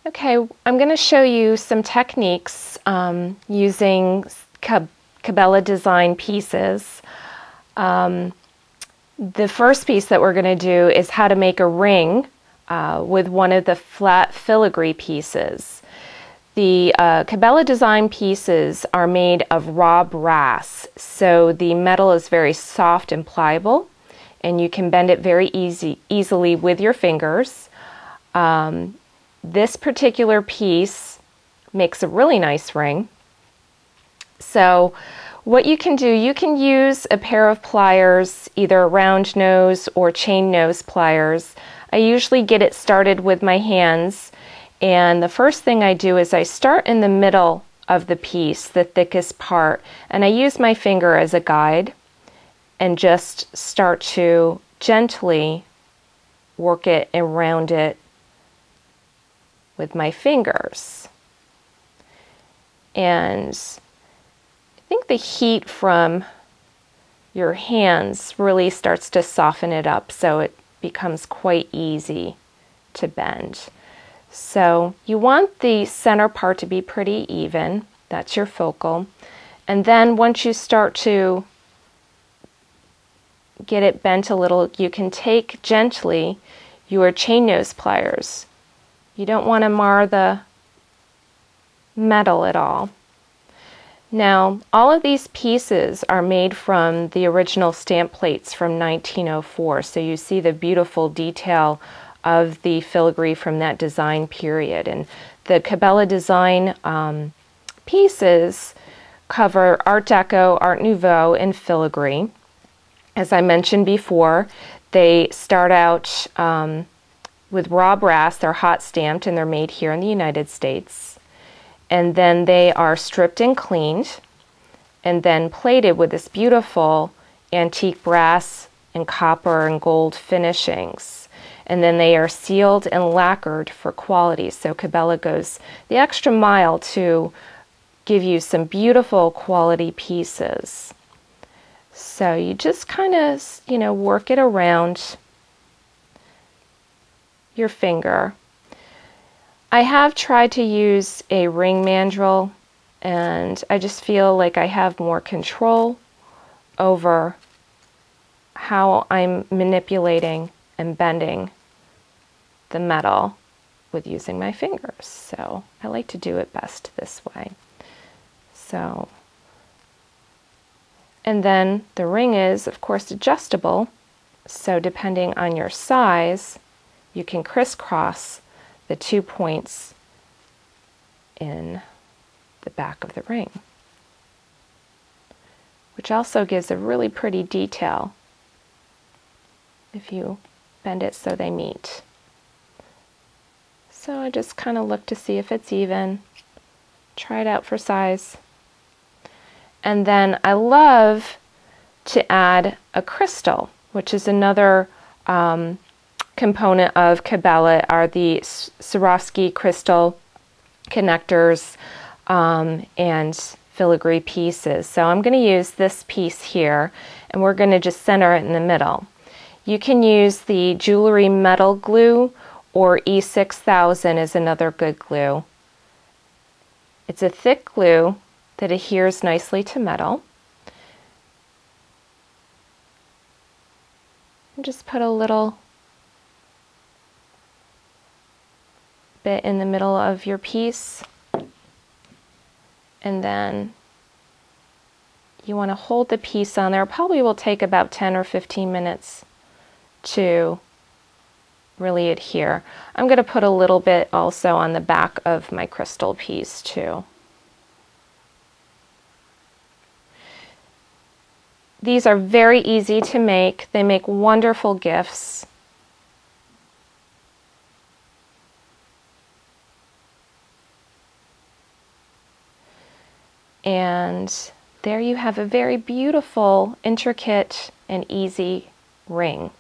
Okay, I'm going to show you some techniques using Kabela design pieces. The first piece that we're going to do is how to make a ring with one of the flat filigree pieces. The Kabela design pieces are made of raw brass, so the metal is very soft and pliable, and you can bend it very easily with your fingers. This particular piece makes a really nice ring. So what you can do, you can use a pair of pliers, either round nose or chain nose pliers. I usually get it started with my hands, and the first thing I do is I start in the middle of the piece, the thickest part, and I use my finger as a guide and just start to gently work it and round it with my fingers. And I think the heat from your hands really starts to soften it up, so it becomes quite easy to bend. So you want the center part to be pretty even. That's your focal. And then once you start to get it bent a little, you can take gently your chain nose pliers. You don't want to mar the metal at all. Now, all of these pieces are made from the original stamp plates from 1904, so you see the beautiful detail of the filigree from that design period. And the Kabela design pieces cover Art Deco, Art Nouveau, and filigree. As I mentioned before, they start out with raw brass. They're hot stamped and they're made here in the United States. And then they are stripped and cleaned and then plated with this beautiful antique brass and copper and gold finishings. And then they are sealed and lacquered for quality. So Kabela goes the extra mile to give you some beautiful quality pieces. So you just kind of, work it around your finger. I have tried to use a ring mandrel, and I just feel like I have more control over how I'm manipulating and bending the metal with using my fingers. So I like to do it best this way. So, and then the ring is, of course, adjustable. So depending on your size, you can crisscross the 2 points in the back of the ring, which also gives a really pretty detail if you bend it so they meet. So I just kind of look to see if it's even, try it out for size. And then I love to add a crystal, which is another component of Kabela, are the Swarovski crystal connectors and filigree pieces. So I'm going to use this piece here, and we're going to just center it in the middle. You can use the jewelry metal glue, or E6000 is another good glue. It's a thick glue that adheres nicely to metal. And just put a little bit in the middle of your piece, and then you want to hold the piece on there. Probably will take about 10 or 15 minutes to really adhere. I'm going to put a little bit also on the back of my crystal piece too. These are very easy to make. They make wonderful gifts. And there you have a very beautiful, intricate, and easy ring.